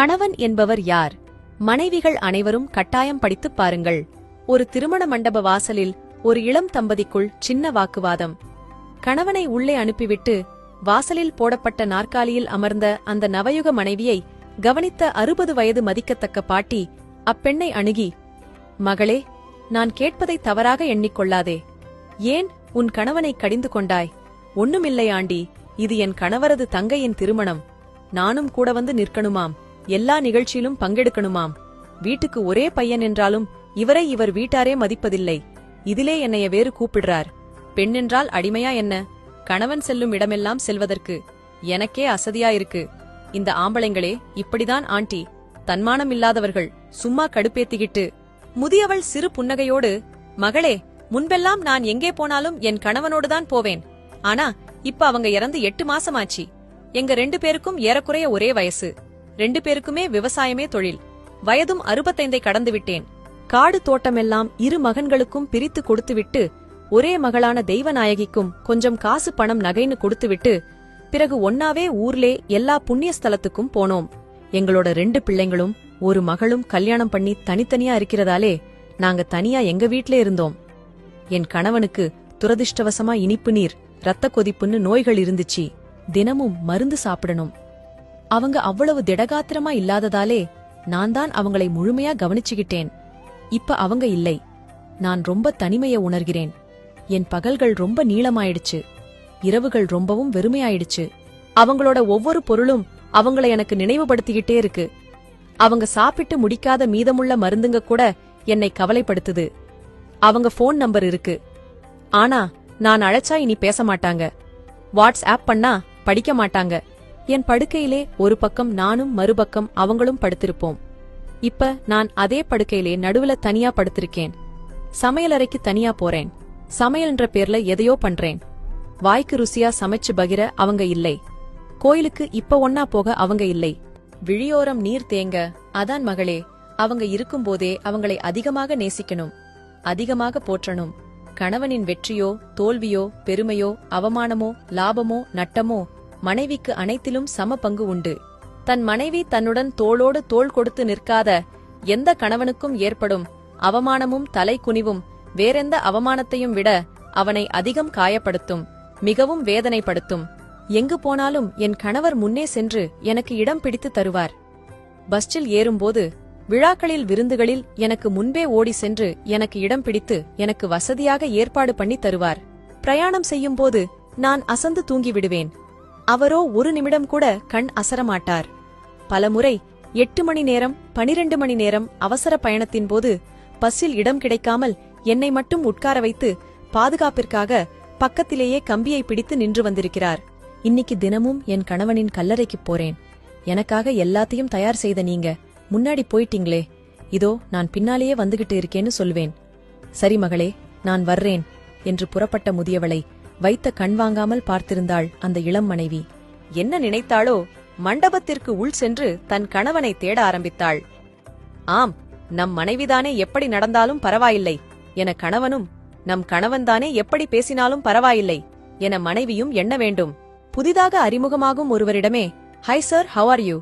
கணவன் என்பவர் யார்? மனைவிகள் அனைவரும் கட்டாயம் படித்துப் பாருங்கள். ஒரு திருமண மண்டப வாசலில் ஒரு இளம் தம்பதிக்குள் சின்ன வாக்குவாதம். கணவனை உள்ளே அனுப்பிவிட்டு வாசலில் போடப்பட்ட நாற்காலியில் அமர்ந்த அந்த நவயுக மனைவியை கவனித்த 60 வயது மதிக்கத்தக்க பாட்டி அப்பெண்ணை அணுகி, மகளே, நான் கேட்பதை தவறாக எண்ணிக்கொள்ளாதே. ஏன் உன் கணவனை கடிந்து கொண்டாய்? ஒண்ணுமில்லை ஆண்டி, இது என் கணவரது தங்கையின் திருமணம். நானும் கூட வந்து நிற்கணுமாம், எல்லா நிகழ்ச்சியிலும் பங்கெடுக்கணுமாம். வீட்டுக்கு ஒரே பையன் என்றாலும் இவரை இவர் வீட்டாரே மதிப்பதில்லை. இதிலே என்னைய வேறு கூப்பிடுறார். பெண்ணென்றால் அடிமையா என்ன? கணவன் செல்லும் இடமெல்லாம் செல்வதற்கு எனக்கே அசதியாயிருக்கு. இந்த ஆம்பளைங்களே இப்படிதான் ஆண்டி, தன்மானம் இல்லாதவர்கள். சும்மா கடுப்பேத்திக்கிட்டு. முதியவள் சிறு புன்னகையோடு, மகளே, முன்பெல்லாம் நான் எங்கே போனாலும் என் கணவனோடுதான் போவேன். ஆனா இப்ப அவங்க இறந்து 8 மாசமாச்சு. எங்க 2 பேருக்கும் ஏறக்குறைய ஒரே வயசு. 2 பேருக்குமே விவசாயமே தொழில். வயதும் 65 கடந்து விட்டேன். காடு தோட்டமெல்லாம் 2 மகன்களுக்கும் பிரித்து கொடுத்துவிட்டு ஒரே மகளான தெய்வநாயகிக்கும் கொஞ்சம் காசு பணம் நகைன்னு கொடுத்துவிட்டு பிறகு ஒன்னாவே ஊர்லே எல்லா புண்ணிய ஸ்தலத்துக்கும் போனோம். எங்களோட 2 பிள்ளைங்களும் ஒரு மகளும் கல்யாணம் பண்ணி தனித்தனியா இருக்கிறதாலே நாங்க தனியா எங்க வீட்ல இருந்தோம். என் கணவனுக்கு துரதிர்ஷ்டவசமா இனிப்பு நீர், ரத்த கொதிப்புன்னு நோய்கள் இருந்துச்சு. தினமும் மருந்து சாப்பிடணும். அவங்க அவ்வளவு திடகாத்திரமா இல்லாததாலே நான் தான் அவங்களை முழுமையா கவனிச்சுக்கிட்டேன். இப்ப அவங்க இல்லை. நான் ரொம்ப தனிமைய உணர்கிறேன். என் பகல்கள் ரொம்ப நீளமாயிடுச்சு. இரவுகள் ரொம்பவும் வெறுமையாயிடுச்சு. அவங்களோட ஒவ்வொரு பொருளும் அவங்கள எனக்கு நினைவுபடுத்திக்கிட்டே இருக்கு. அவங்க சாப்பிட்டு முடிக்காத மீதமுள்ள மருந்துங்க கூட என்னை கவலைப்படுத்துது. அவங்க போன் நம்பர் இருக்கு. ஆனா நான் அழைச்சா இனி பேச மாட்டாங்க. வாட்ஸ்ஆப் பண்ணா படிக்க மாட்டாங்க. என் படுக்கையிலே ஒரு பக்கம் நானும் மறுபக்கம் அவங்களும் படுத்திருப்போம். இப்ப நான் அதே படுக்கையிலே நடுவுல தனியா படுத்திருக்கேன். சமையலறைக்கு தனியா போறேன். சமையல்ன்ற பேர்ல எதையோ பண்றேன். வாய்க்கு ருசியா சமைச்சு பகிர அவங்க இல்லை. கோயிலுக்கு இப்ப ஒன்னா போக அவங்க இல்லை. விழியோரம் நீர் தேங்க, அதான் மகளே, அவங்க இருக்கும்போதே அவங்களை அதிகமாக நேசிக்கணும், அதிகமாக போற்றணும். கணவனின் வெற்றியோ தோல்வியோ பெருமையோ அவமானமோ லாபமோ நட்டமோ மனைவிக்கு அனைத்திலும் சம பங்கு உண்டு. தன் மனைவி தன்னுடன் தோளோடு தோள் கொடுத்து நிற்காத எந்த கணவனுக்கும் ஏற்படும் அவமானமும் தலை குனிவும் வேறெந்த அவமானத்தையும் விட அவனை அதிகம் காயப்படுத்தும், மிகவும் வேதனைப்படுத்தும். எங்கு போனாலும் என் கணவர் முன்னே சென்று எனக்கு இடம் பிடித்து தருவார். பஸ்ஸில் ஏறும்போது, விழாக்களில் விருந்துகளில் எனக்கு முன்பே ஓடி சென்று எனக்கு இடம் பிடித்து எனக்கு வசதியாக ஏற்பாடு பண்ணி தருவார். பிரயாணம் செய்யும்போது நான் அசந்து தூங்கிவிடுவேன். அவரோ ஒரு நிமிடம் கூட கண் அசரமாட்டார். பலமுறை 8 மணி நேரம் 12 மணி நேரம் அவசர பயணத்தின் போது பஸ்ஸில் இடம் கிடைக்காமல் என்னை மட்டும் உட்கார வைத்து பாதுகாப்பிற்காக பக்கத்திலேயே கம்பியை பிடித்து நின்று வந்திருக்கிறார். இன்னைக்கு தினமும் என் கணவனின் கல்லறைக்குப் போறேன். எனக்காக எல்லாத்தையும் தயார் செய்த நீங்க முன்னாடி போயிட்டீங்களே, இதோ நான் பின்னாலேயே வந்துகிட்டு இருக்கேன்னு சொல்வேன். சரி மகளே, நான் வர்றேன் என்று புறப்பட்ட முதியவளை வைத்த கண் வாங்காமல் பார்த்திருந்தாள் அந்த இளம் மனைவி. என்ன நினைத்தாளோ, மண்டபத்திற்கு உள் சென்று தன் கணவனை தேட ஆரம்பித்தாள். ஆம், நம் மனைவிதானே எப்படி நடந்தாலும் பரவாயில்லை என கணவனும், நம் கணவன்தானே எப்படி பேசினாலும் பரவாயில்லை என மனைவியும் எண்ண வேண்டும். புதிதாக அறிமுகமாகும் ஒருவரிடமே hi sir, how are you,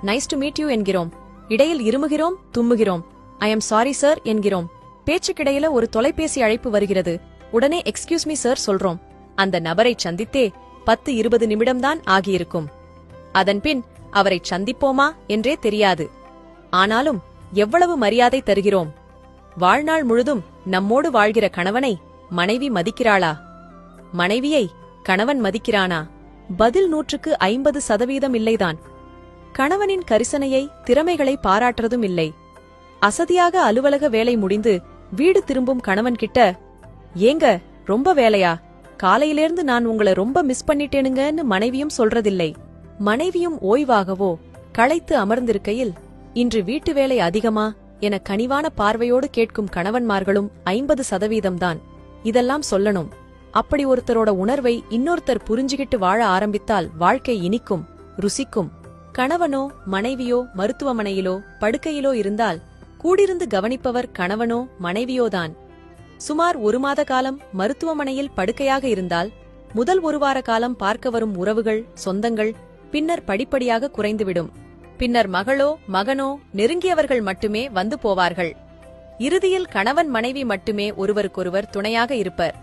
nice to meet you என்கிறோம். இடையில் இருமுகிறோம், தும்முகிறோம். ஐ எம் சாரி சார் என்கிறோம். பேச்சுக்கிடையில ஒரு தொலைபேசி அழைப்பு வருகிறது. உடனே எக்ஸ்கியூஸ் மீ சார் சொல்றோம். அந்த நபரை சந்தித்தே 10-20 நிமிடம்தான் ஆகியிருக்கும். அதன்பின் அவரை சந்திப்போமா என்றே தெரியாது. ஆனாலும் எவ்வளவு மரியாதை தருகிறோம். வாழ்நாள் முழுதும் நம்மோடு வாழ்கிற கணவனை மனைவி மதிக்கிறாளா? மனைவியை கணவன் மதிக்கிறானா? பதில் 150% இல்லைதான். கணவனின் கரிசனையை திறமைகளை பாராட்டுறதும் இல்லை. அசதியாக அலுவலக வேலை முடிந்து வீடு திரும்பும் கணவன் கிட்ட, ஏங்க ரொம்ப வேலையா, காலையிலேர்ந்து நான் உங்களை ரொம்ப மிஸ் பண்ணிட்டேனுங்கன்னு மனைவியும் சொல்றதில்லை. மனைவியும் ஓய்வாகவோ களைத்து அமர்ந்திருக்கையில், இன்று வீட்டு வேலை அதிகமா என கனிவான பார்வையோடு கேட்கும் கணவன்மார்களும் 50% தான். இதெல்லாம் சொல்லணும். அப்படி ஒருத்தரோட உணர்வை இன்னொருத்தர் புரிஞ்சுகிட்டு வாழ ஆரம்பித்தால் வாழ்க்கை இனிக்கும், ருசிக்கும். கணவனோ மனைவியோ மருத்துவமனையிலோ படுக்கையிலோ இருந்தால் கூடிருந்து கவனிப்பவர் கணவனோ மனைவியோதான். சுமார் 1 மாத காலம் மருத்துவமனையில் படுக்கையாக இருந்தால் முதல் 1 வார காலம் பார்க்க வரும் உறவுகள், சொந்தங்கள் பின்னர் படிப்படியாக குறைந்துவிடும். பின்னர் மகளோ மகனோ நெருங்கியவர்கள் மட்டுமே வந்து போவார்கள். இறுதியில் கணவன் மனைவி மட்டுமே ஒருவருக்கொருவர் துணையாக இருப்பர்.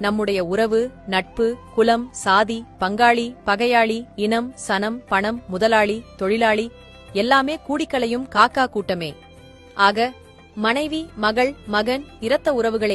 நம்முடைய உறவு, நட்பு, குலம், சாதி, பங்காளி, பகையாளி, இனம், சனம், பணம், முதலாளி, தொழிலாளி எல்லாமே கூடிக்கலையும் காக்கா கூட்டமே. ஆக மனைவி, மகள், மகன், இரத்த உறவுகளே